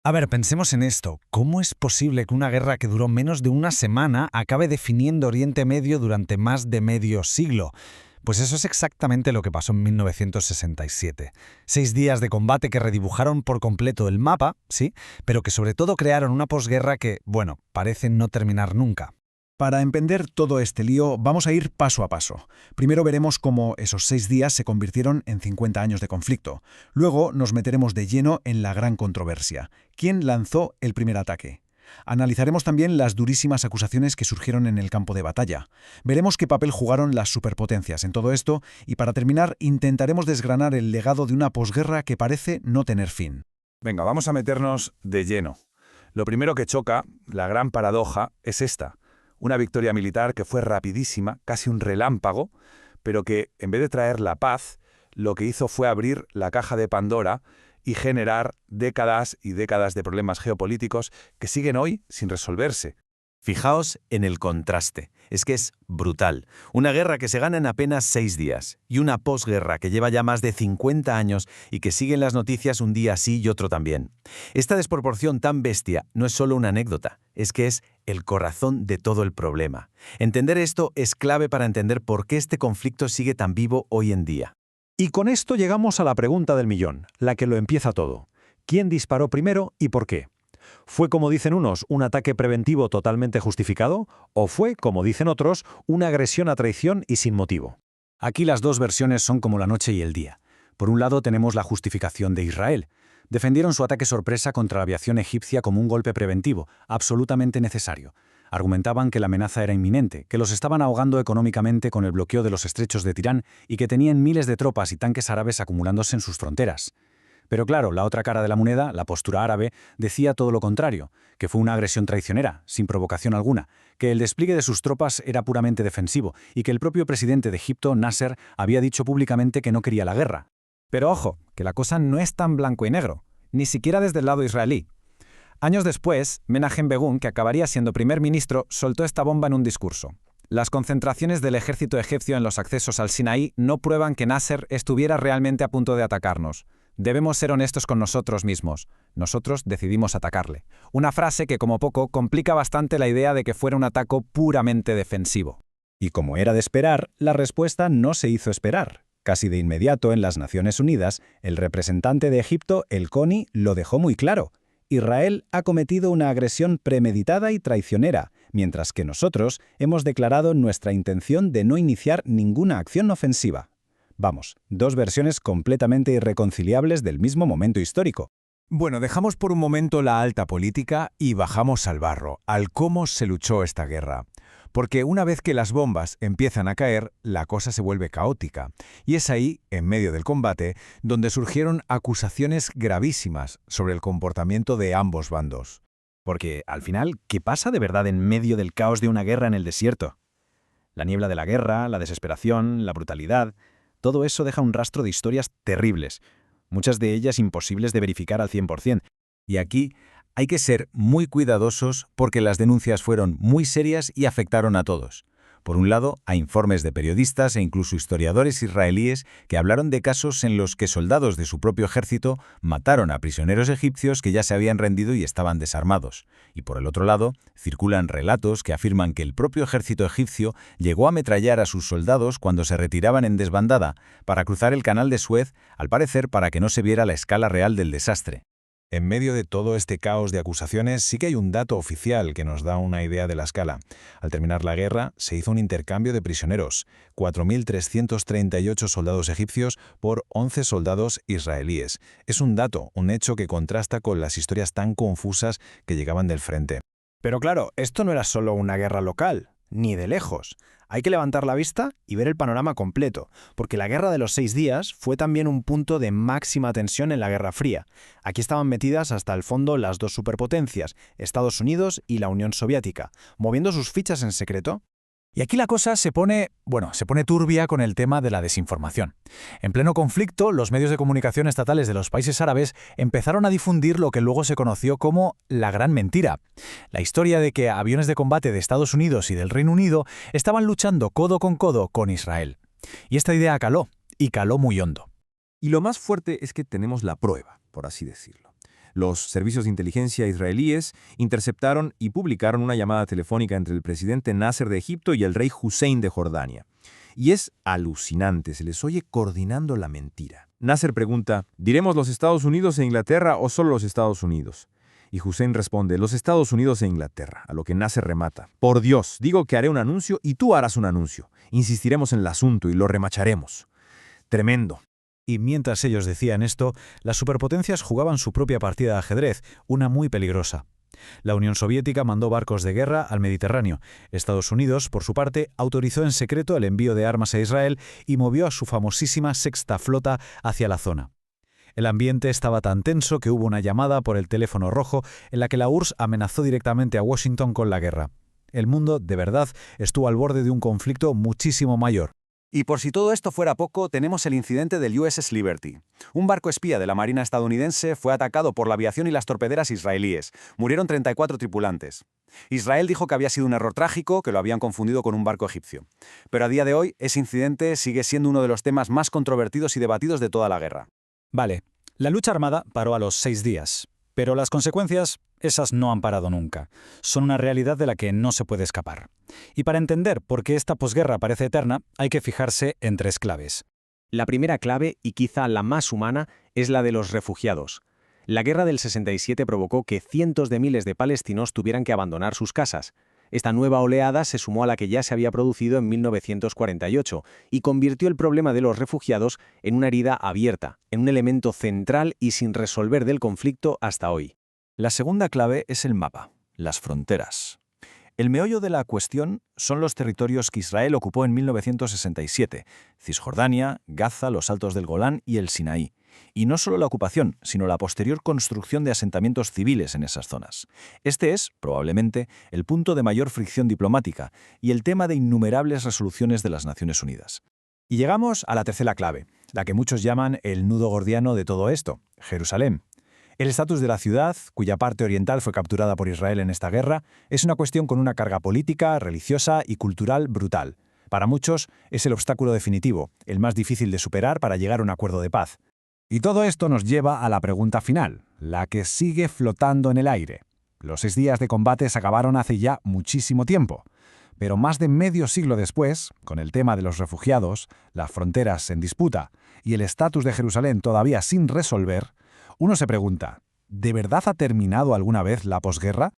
A ver, pensemos en esto. ¿Cómo es posible que una guerra que duró menos de una semana acabe definiendo Oriente Medio durante más de medio siglo? Pues eso es exactamente lo que pasó en 1967. 6 días de combate que redibujaron por completo el mapa, sí, pero que sobre todo crearon una posguerra que, bueno, parece no terminar nunca. Para entender todo este lío, vamos a ir paso a paso. Primero veremos cómo esos 6 días se convirtieron en 50 años de conflicto. Luego nos meteremos de lleno en la gran controversia. ¿Quién lanzó el primer ataque? Analizaremos también las durísimas acusaciones que surgieron en el campo de batalla. Veremos qué papel jugaron las superpotencias en todo esto y para terminar intentaremos desgranar el legado de una posguerra que parece no tener fin. Venga, vamos a meternos de lleno. Lo primero que choca, la gran paradoja, es esta. Una victoria militar que fue rapidísima, casi un relámpago, pero que, en vez de traer la paz, lo que hizo fue abrir la caja de Pandora y generar décadas y décadas de problemas geopolíticos que siguen hoy sin resolverse. Fijaos en el contraste. Es que es brutal. Una guerra que se gana en apenas 6 días y una posguerra que lleva ya más de 50 años y que sigue en las noticias un día sí y otro también. Esta desproporción tan bestia no es solo una anécdota, es que es el corazón de todo el problema. Entender esto es clave para entender por qué este conflicto sigue tan vivo hoy en día. Y con esto llegamos a la pregunta del millón, la que lo empieza todo. ¿Quién disparó primero y por qué? ¿Fue, como dicen unos, un ataque preventivo totalmente justificado? ¿O fue, como dicen otros, una agresión a traición y sin motivo? Aquí las dos versiones son como la noche y el día. Por un lado tenemos la justificación de Israel. Defendieron su ataque sorpresa contra la aviación egipcia como un golpe preventivo, absolutamente necesario. Argumentaban que la amenaza era inminente, que los estaban ahogando económicamente con el bloqueo de los estrechos de Tirán y que tenían miles de tropas y tanques árabes acumulándose en sus fronteras. Pero claro, la otra cara de la moneda, la postura árabe, decía todo lo contrario, que fue una agresión traicionera, sin provocación alguna, que el despliegue de sus tropas era puramente defensivo y que el propio presidente de Egipto, Nasser, había dicho públicamente que no quería la guerra. Pero ojo, que la cosa no es tan blanco y negro, ni siquiera desde el lado israelí. Años después, Menahem Begún, que acabaría siendo primer ministro, soltó esta bomba en un discurso. Las concentraciones del ejército egipcio en los accesos al Sinaí no prueban que Nasser estuviera realmente a punto de atacarnos. Debemos ser honestos con nosotros mismos. Nosotros decidimos atacarle. Una frase que, como poco, complica bastante la idea de que fuera un ataque puramente defensivo. Y como era de esperar, la respuesta no se hizo esperar. Casi de inmediato, en las Naciones Unidas, el representante de Egipto, el CONI, lo dejó muy claro. Israel ha cometido una agresión premeditada y traicionera, mientras que nosotros hemos declarado nuestra intención de no iniciar ninguna acción ofensiva. Vamos, dos versiones completamente irreconciliables del mismo momento histórico. Bueno, dejamos por un momento la alta política y bajamos al barro, al cómo se luchó esta guerra. Porque una vez que las bombas empiezan a caer, la cosa se vuelve caótica. Y es ahí, en medio del combate, donde surgieron acusaciones gravísimas sobre el comportamiento de ambos bandos. Porque, al final, ¿qué pasa de verdad en medio del caos de una guerra en el desierto? La niebla de la guerra, la desesperación, la brutalidad... Todo eso deja un rastro de historias terribles, muchas de ellas imposibles de verificar al 100%. Y aquí hay que ser muy cuidadosos porque las denuncias fueron muy serias y afectaron a todos. Por un lado, hay informes de periodistas e incluso historiadores israelíes que hablaron de casos en los que soldados de su propio ejército mataron a prisioneros egipcios que ya se habían rendido y estaban desarmados. Y por el otro lado, circulan relatos que afirman que el propio ejército egipcio llegó a ametrallar a sus soldados cuando se retiraban en desbandada para cruzar el canal de Suez, al parecer para que no se viera la escala real del desastre. En medio de todo este caos de acusaciones, sí que hay un dato oficial que nos da una idea de la escala. Al terminar la guerra, se hizo un intercambio de prisioneros, 4.338 soldados egipcios por 11 soldados israelíes. Es un dato, un hecho que contrasta con las historias tan confusas que llegaban del frente. Pero claro, esto no era solo una guerra local, ni de lejos. Hay que levantar la vista y ver el panorama completo, porque la Guerra de los 6 días fue también un punto de máxima tensión en la Guerra Fría. Aquí estaban metidas hasta el fondo las dos superpotencias, Estados Unidos y la Unión Soviética, moviendo sus fichas en secreto. Y aquí la cosa se pone turbia con el tema de la desinformación. En pleno conflicto, los medios de comunicación estatales de los países árabes empezaron a difundir lo que luego se conoció como la gran mentira. La historia de que aviones de combate de Estados Unidos y del Reino Unido estaban luchando codo con Israel. Y esta idea caló, y caló muy hondo. Y lo más fuerte es que tenemos la prueba, por así decirlo. Los servicios de inteligencia israelíes interceptaron y publicaron una llamada telefónica entre el presidente Nasser de Egipto y el rey Hussein de Jordania. Y es alucinante, se les oye coordinando la mentira. Nasser pregunta, ¿diremos los Estados Unidos e Inglaterra o solo los Estados Unidos? Y Hussein responde, los Estados Unidos e Inglaterra, a lo que Nasser remata. Por Dios, digo que haré un anuncio y tú harás un anuncio. Insistiremos en el asunto y lo remacharemos. Tremendo. Y mientras ellos decían esto, las superpotencias jugaban su propia partida de ajedrez, una muy peligrosa. La Unión Soviética mandó barcos de guerra al Mediterráneo. Estados Unidos, por su parte, autorizó en secreto el envío de armas a Israel y movió a su famosísima Sexta Flota hacia la zona. El ambiente estaba tan tenso que hubo una llamada por el teléfono rojo en la que la URSS amenazó directamente a Washington con la guerra. El mundo, de verdad, estuvo al borde de un conflicto muchísimo mayor. Y por si todo esto fuera poco, tenemos el incidente del USS Liberty. Un barco espía de la Marina estadounidense fue atacado por la aviación y las torpederas israelíes. Murieron 34 tripulantes. Israel dijo que había sido un error trágico, que lo habían confundido con un barco egipcio. Pero a día de hoy, ese incidente sigue siendo uno de los temas más controvertidos y debatidos de toda la guerra. Vale, la lucha armada paró a los 6 días, pero las consecuencias, esas no han parado nunca. Son una realidad de la que no se puede escapar. Y para entender por qué esta posguerra parece eterna, hay que fijarse en 3 claves. La primera clave, y quizá la más humana, es la de los refugiados. La guerra del 67 provocó que cientos de miles de palestinos tuvieran que abandonar sus casas. Esta nueva oleada se sumó a la que ya se había producido en 1948 y convirtió el problema de los refugiados en una herida abierta, en un elemento central y sin resolver del conflicto hasta hoy. La segunda clave es el mapa, las fronteras. El meollo de la cuestión son los territorios que Israel ocupó en 1967, Cisjordania, Gaza, los Altos del Golán y el Sinaí. Y no solo la ocupación, sino la posterior construcción de asentamientos civiles en esas zonas. Este es, probablemente, el punto de mayor fricción diplomática y el tema de innumerables resoluciones de las Naciones Unidas. Y llegamos a la tercera clave, la que muchos llaman el nudo gordiano de todo esto, Jerusalén. El estatus de la ciudad, cuya parte oriental fue capturada por Israel en esta guerra, es una cuestión con una carga política, religiosa y cultural brutal. Para muchos, es el obstáculo definitivo, el más difícil de superar para llegar a un acuerdo de paz. Y todo esto nos lleva a la pregunta final, la que sigue flotando en el aire. Los 6 días de combates acabaron hace ya muchísimo tiempo, pero más de medio siglo después, con el tema de los refugiados, las fronteras en disputa y el estatus de Jerusalén todavía sin resolver, uno se pregunta, ¿de verdad ha terminado alguna vez la posguerra?